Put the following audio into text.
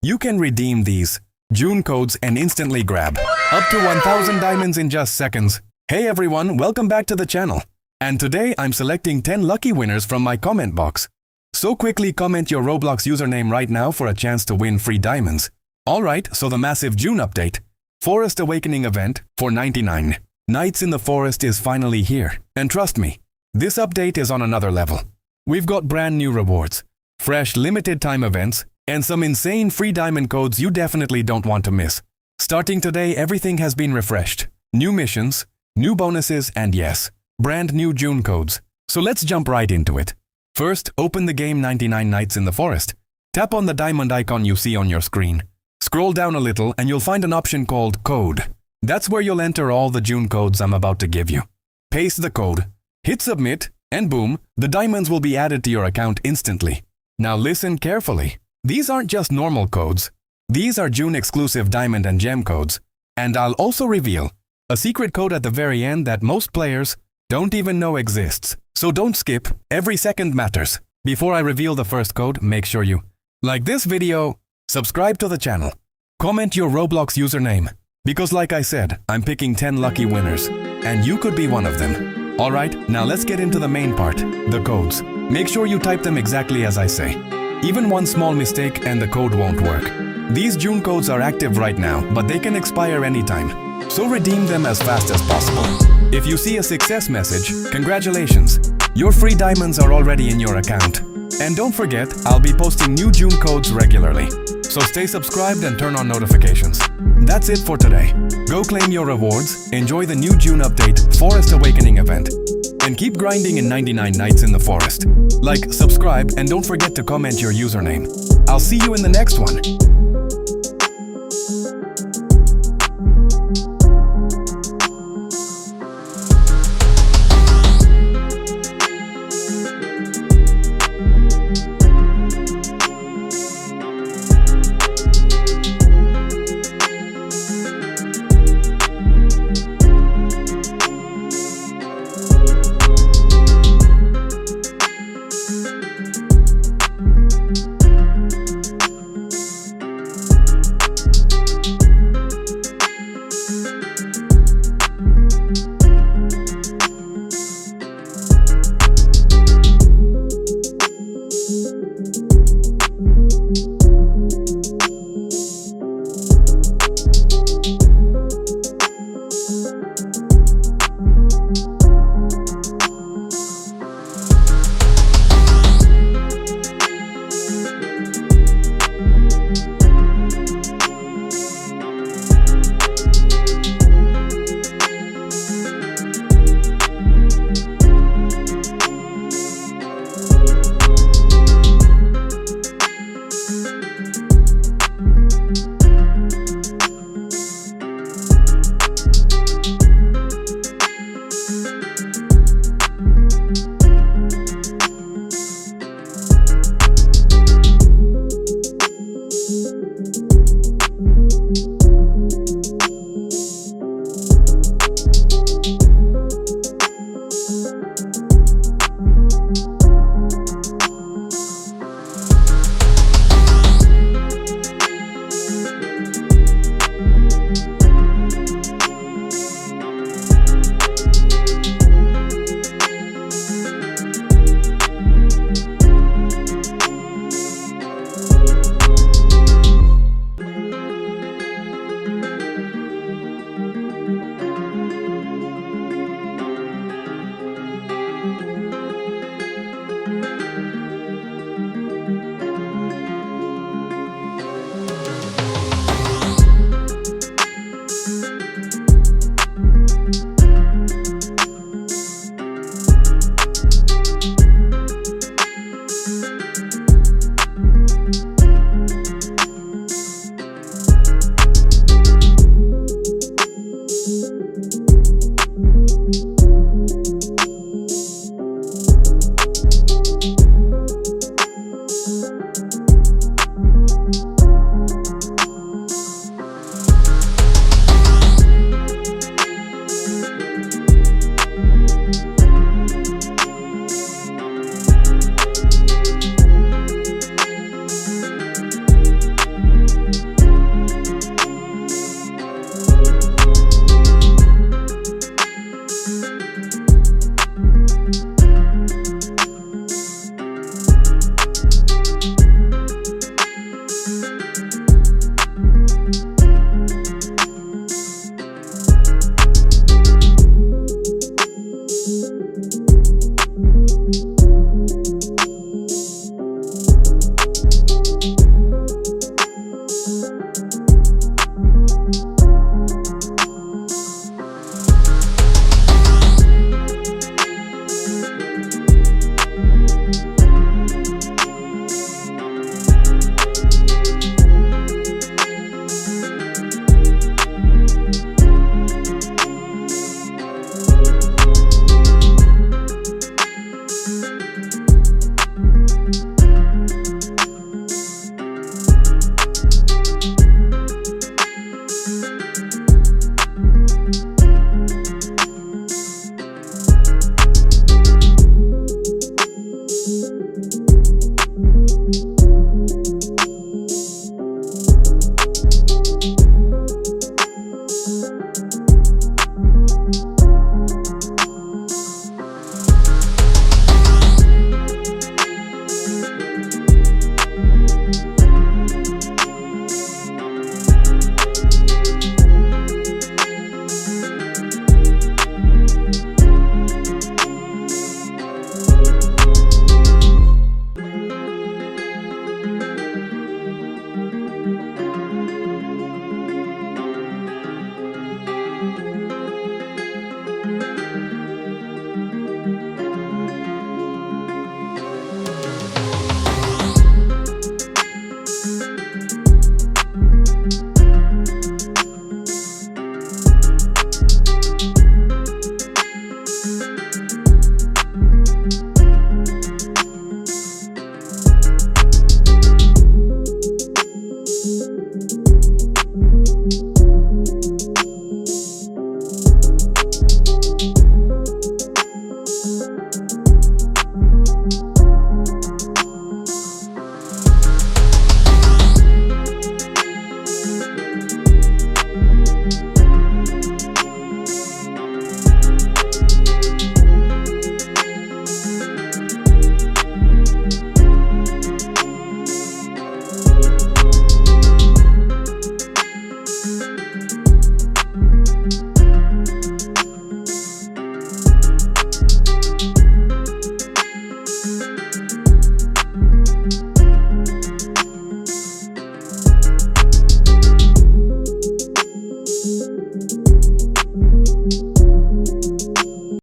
you can redeem these June codes and instantly grab up to 1000 diamonds in just seconds. Hey everyone, welcome back to the channel. And today I'm selecting 10 lucky winners from my comment box. So quickly comment your Roblox username right now for a chance to win free diamonds. Alright, so the massive June update. Forest Awakening event for 99 Nights in the Forest is finally here. And trust me, this update is on another level. We've got brand new rewards, fresh limited time events, and some insane free diamond codes you definitely don't want to miss. Starting today, everything has been refreshed. New missions, new bonuses, and yes, brand new June codes. So let's jump right into it. First, open the game 99 Nights in the Forest. Tap on the diamond icon you see on your screen. Scroll down a little and you'll find an option called Code. That's where you'll enter all the June codes I'm about to give you. Paste the code, hit Submit, and boom, the diamonds will be added to your account instantly. Now listen carefully. These aren't just normal codes. These are June exclusive diamond and gem codes. And I'll also reveal a secret code at the very end that most players don't even know exists. So don't skip, every second matters. Before I reveal the first code, make sure you like this video, subscribe to the channel, comment your Roblox username, because like I said, I'm picking 10 lucky winners, and you could be one of them. Alright, now let's get into the main part, the codes. Make sure you type them exactly as I say. Even one small mistake and the code won't work. These June codes are active right now, but they can expire anytime. So redeem them as fast as possible. If you see a success message, congratulations! Your free diamonds are already in your account. And don't forget, I'll be posting new June codes regularly. So stay subscribed and turn on notifications. That's it for today. Go claim your rewards, enjoy the new June update Forest Awakening event, and keep grinding in 99 Nights in the Forest. Like, subscribe, and don't forget to comment your username. I'll see you in the next one.